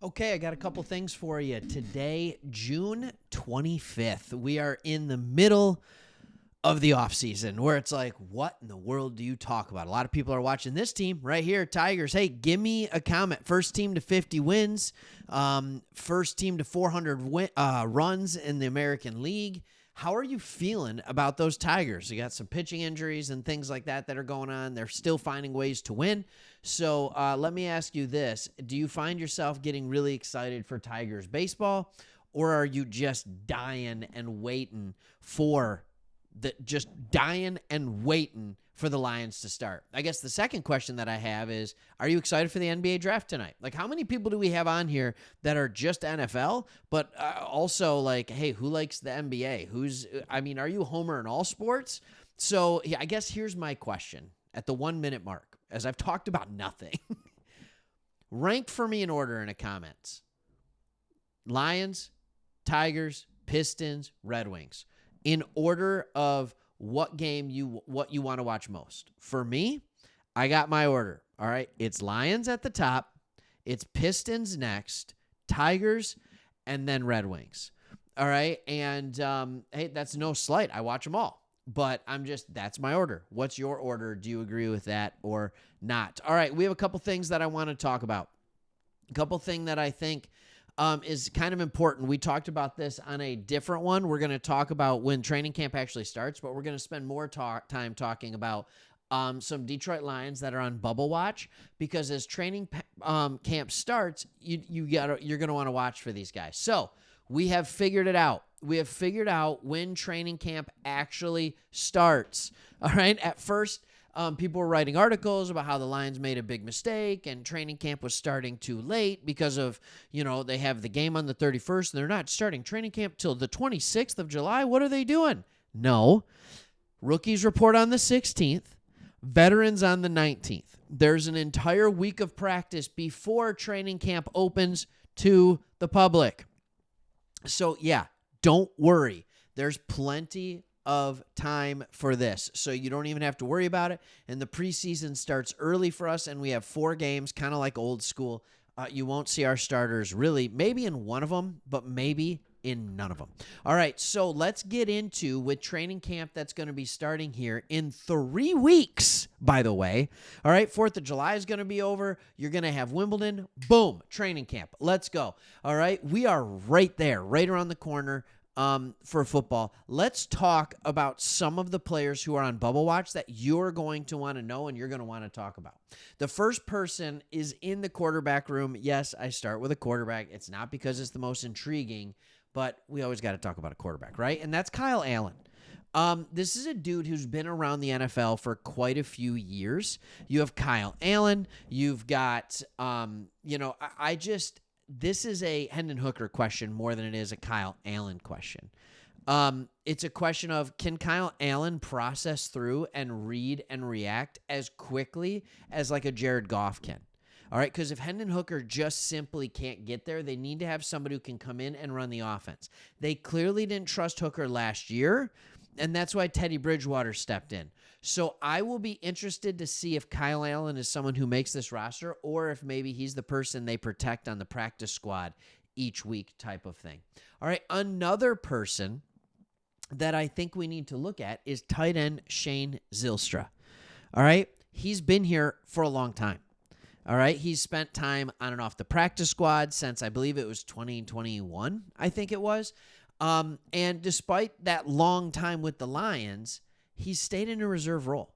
Okay, I got a couple things for you. Today, June 25th, we are in the middle of the offseason where it's like, what in the world do you talk about? A lot of people are watching this team right here, Tigers. Hey, give me a comment. First team to 50 wins, first team to 400 runs in the American League. How are you feeling about those Tigers? You got some pitching injuries and things like that are going on. They're still finding ways to win. So let me ask you this. Do you find yourself getting really excited for Tigers baseball, or are you just dying and waiting for the Lions to start? I guess the second question that I have is, are you excited for the NBA draft tonight? Like, how many people do we have on here that are just NFL, but also like, hey, who likes the NBA? Are you a homer in all sports? So yeah, I guess here's my question at the 1 minute mark, as I've talked about nothing. Rank for me in order in the comments. Lions, Tigers, Pistons, Red Wings. In order of what you want to watch most. For me, I got my order. All right. It's Lions at the top. It's Pistons next, Tigers, and then Red Wings. All right. And hey, that's no slight. I watch them all. But that's my order. What's your order? Do you agree with that or not? All right. We have a couple things that I want to talk about. A couple things that I think is kind of important. We talked about this on a different one. We're going to talk about when training camp actually starts, but we're going to spend more time talking about some Detroit Lions that are on bubble watch, because as training camp starts, you're going to want to watch for these guys. So we have figured it out. We have figured out when training camp actually starts. All right. At first, people were writing articles about how the Lions made a big mistake and training camp was starting too late because of, they have the game on the 31st and they're not starting training camp till the 26th of July. What are they doing? No. Rookies report on the 16th, veterans on the 19th. There's an entire week of practice before training camp opens to the public. So yeah, don't worry. There's plenty of time for this, so you don't even have to worry about it. And the preseason starts early for us, and we have 4 games, kind of like old school. You won't see our starters really, maybe in one of them, but maybe in none of them. All right, so let's get into with training camp that's going to be starting here in 3 weeks, by the way. All right, 4th of July is going to be over. You're going to have Wimbledon. Boom, training camp. Let's go. All right, we are right there, right around the corner. For football. Let's talk about some of the players who are on bubble watch that you're going to want to know and you're going to want to talk about. The first person is in the quarterback room. Yes, I start with a quarterback. It's not because it's the most intriguing, but we always got to talk about a quarterback, right? And that's Kyle Allen. This is a dude who's been around the NFL for quite a few years. You have Kyle Allen. You've got, this is a Hendon Hooker question more than it is a Kyle Allen question. It's a question of, can Kyle Allen process through and read and react as quickly as like a Jared Goff can? All right, because if Hendon Hooker just simply can't get there, they need to have somebody who can come in and run the offense. They clearly didn't trust Hooker last year, and that's why Teddy Bridgewater stepped in. So I will be interested to see if Kyle Allen is someone who makes this roster, or if maybe he's the person they protect on the practice squad each week type of thing. All right, another person that I think we need to look at is tight end Shane Zylstra. All right, he's been here for a long time. All right, he's spent time on and off the practice squad since I believe it was 2021, I think it was. And despite that long time with the Lions, he stayed in a reserve role.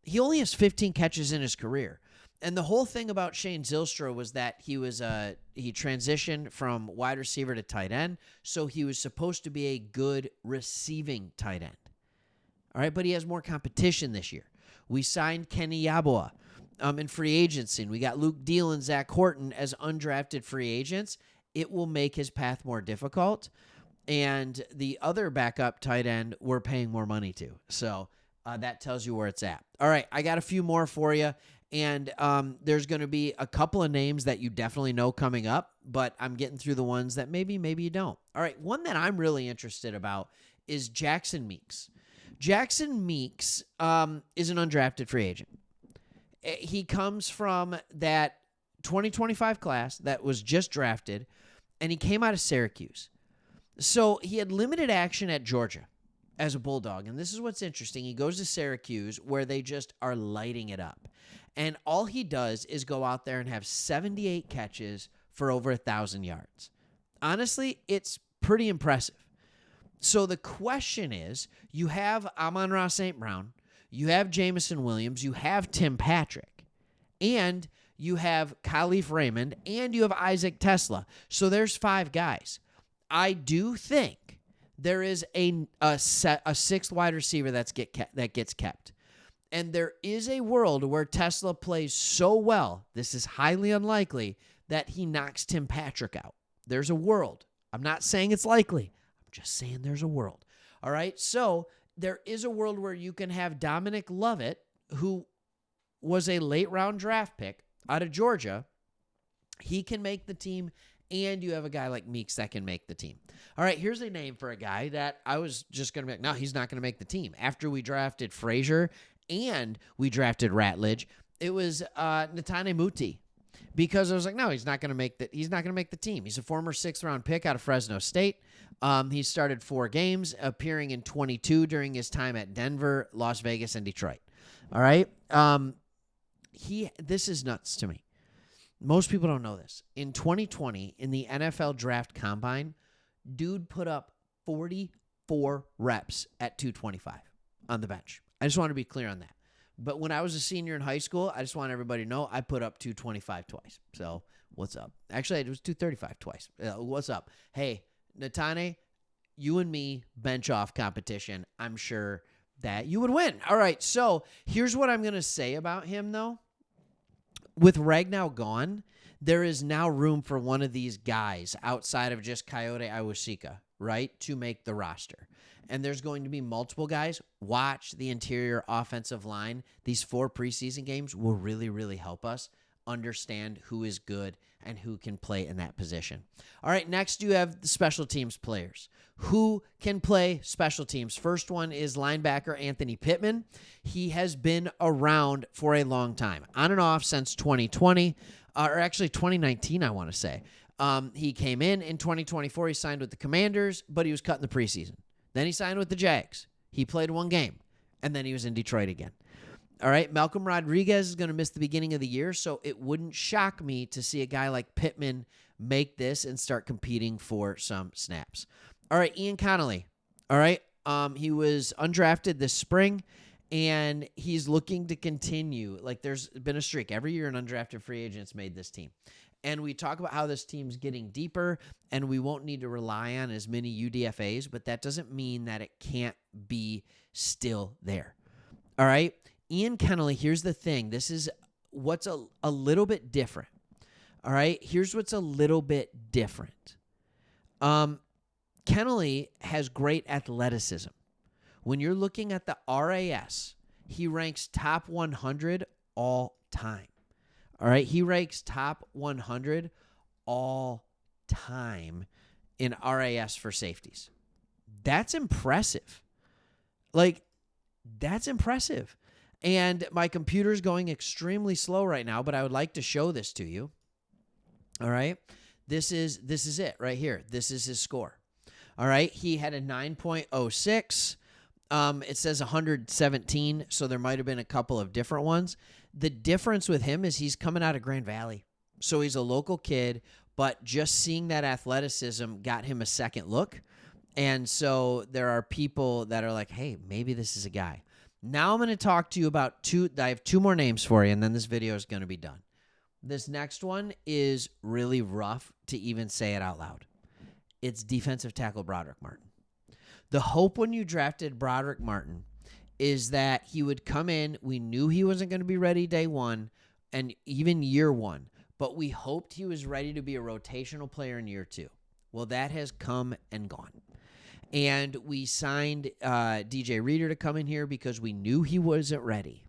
He only has 15 catches in his career. And the whole thing about Shane Zylstra was that he transitioned from wide receiver to tight end, so he was supposed to be a good receiving tight end. All right, but he has more competition this year. We signed Kenny Yeboah in free agency, and we got Luke Deal and Zach Horton as undrafted free agents. It will make his path more difficult. And the other backup tight end we're paying more money to. So that tells you where it's at. All right, I got a few more for you. And there's going to be a couple of names that you definitely know coming up, but I'm getting through the ones that maybe you don't. All right, one that I'm really interested about is Jackson Meeks. Jackson Meeks is an undrafted free agent. He comes from that 2025 class that was just drafted, and he came out of Syracuse. So he had limited action at Georgia as a Bulldog. And this is what's interesting. He goes to Syracuse where they just are lighting it up. And all he does is go out there and have 78 catches for over 1,000 yards. Honestly, it's pretty impressive. So the question is, you have Amon-Ra St. Brown, you have Jamison Williams, you have Tim Patrick, and you have Khalif Raymond, and you have Isaac Tesla. So there's 5 guys. I do think there is a sixth wide receiver that gets kept. And there is a world where Tesla plays so well, this is highly unlikely, that he knocks Tim Patrick out. There's a world. I'm not saying it's likely. I'm just saying there's a world. All right? So there is a world where you can have Dominic Lovett, who was a late-round draft pick out of Georgia. He can make the team, and you have a guy like Meeks that can make the team. All right, here's a name for a guy that I was just going to be like, no, he's not going to make the team. After we drafted Frazier and we drafted Ratledge, it was Netane Muti, because I was like, no, he's not going to make the team. He's a former 6th-round pick out of Fresno State. He started 4 games, appearing in 22 during his time at Denver, Las Vegas, and Detroit. All right, this is nuts to me. Most people don't know this. In 2020, in the NFL Draft Combine, dude put up 44 reps at 225 on the bench. I just want to be clear on that. But when I was a senior in high school, I just want everybody to know I put up 225 twice. So what's up? Actually, it was 235 twice. What's up? Hey, Netane, you and me, bench off competition. I'm sure that you would win. All right, so here's what I'm going to say about him, though. With Ragnow gone, there is now room for one of these guys outside of just Coyote Iwasika, right, to make the roster. And there's going to be multiple guys. Watch the interior offensive line. These 4 preseason games will really, really help us understand who is good and who can play in that position. All right, next you have the special teams players. Who can play special teams? First one is linebacker Anthony Pittman. He has been around for a long time, on and off since 2020, or actually 2019, I want to say. He came in 2024. He signed with the Commanders, but he was cut in the preseason. Then he signed with the Jags. He played 1 game, and then he was in Detroit again. All right, Malcolm Rodriguez is going to miss the beginning of the year, so it wouldn't shock me to see a guy like Pittman make this and start competing for some snaps. All right, Ian Connolly. All right, he was undrafted this spring, and he's looking to continue. Like, there's been a streak. Every year an undrafted free agent's made this team. And we talk about how this team's getting deeper, and we won't need to rely on as many UDFAs, but that doesn't mean that it can't be still there. All right? Ian Kennelly, here's the thing. This is what's a little bit different. All right? Here's what's a little bit different. Kennelly has great athleticism. When you're looking at the RAS, he ranks top 100 all time. All right, he ranks top 100 all time in RAS for safeties. That's impressive. Like, that's impressive. And my computer's going extremely slow right now, but I would like to show this to you. All right, this is it right here. This is his score. All right, he had a 9.06. It says 117, so there might have been a couple of different ones. The difference with him is he's coming out of Grand Valley. So he's a local kid, but just seeing that athleticism got him a second look. And so there are people that are like, hey, maybe this is a guy. Now I'm going to talk to you about I have 2 more names for you, and then this video is going to be done. This next one is really rough to even say it out loud. It's defensive tackle Broderick Martin. The hope when you drafted Broderick Martin is that he would come in. We knew he wasn't going to be ready day 1 and even year 1, but we hoped he was ready to be a rotational player in year 2. Well, that has come and gone. And we signed DJ Reader to come in here because we knew he wasn't ready.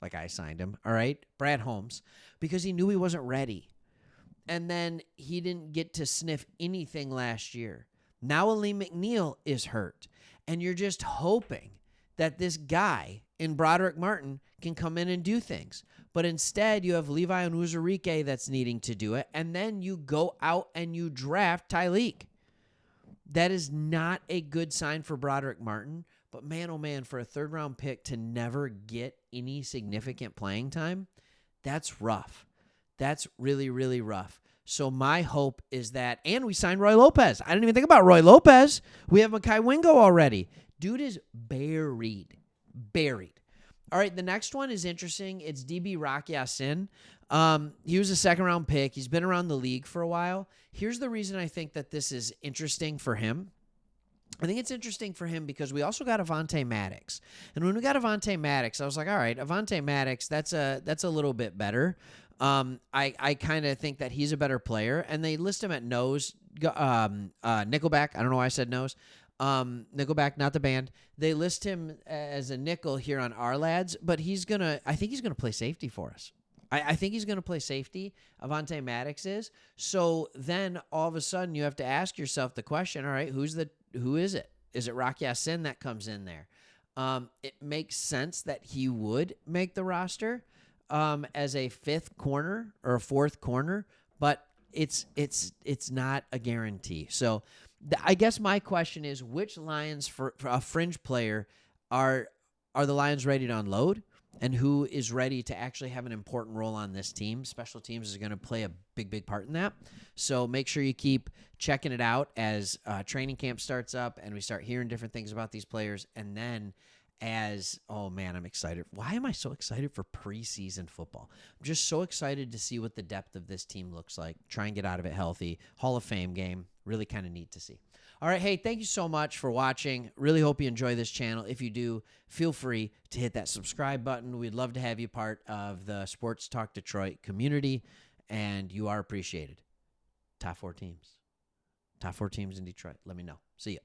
I signed him, all right? Brad Holmes, because he knew he wasn't ready. And then he didn't get to sniff anything last year. Now Aleem McNeil is hurt, and you're just hoping that this guy in Broderick Martin can come in and do things. But instead, you have Levi Onwuzurike that's needing to do it, and then you go out and you draft Tyleek. That is not a good sign for Broderick Martin. But man, oh man, for a third-round pick to never get any significant playing time, that's rough. That's really, really rough. So my hope is that, and we signed Roy Lopez. I didn't even think about Roy Lopez. We have Mekhi Wingo already. Dude is buried. All right, the next one is interesting. It's DB Rock Yassin. He was a second-round pick. He's been around the league for a while. Here's the reason I think that this is interesting for him. I think it's interesting for him because we also got Avonte Maddox. And when we got Avonte Maddox, I was like, all right, Avonte Maddox, that's a little bit better. I kind of think that he's a better player. And they list him at nose, nickelback. I don't know why I said nose. Nickelback, not the band. They list him as a nickel here on our lads, but I think he's going to play safety for us. I think he's going to play safety. Avonte Maddox is. So then all of a sudden you have to ask yourself the question, all right, who is it? Is it Rock Yassin that comes in there? It makes sense that he would make the roster as a fifth corner or a fourth corner, but it's not a guarantee. So I guess my question is, which Lions for a fringe player are the Lions ready to unload? And who is ready to actually have an important role on this team? Special teams is going to play a big part in that. So make sure you keep checking it out as training camp starts up and we start hearing different things about these players. And then oh man, I'm excited. Why am I so excited for preseason football? I'm just so excited to see what the depth of this team looks like. Try and get out of it healthy. Hall of Fame game. Really kind of neat to see. All right, hey, thank you so much for watching. Really hope you enjoy this channel. If you do, feel free to hit that subscribe button. We'd love to have you part of the Sports Talk Detroit community, and you are appreciated. Top 4 teams. Top 4 teams in Detroit. Let me know. See ya.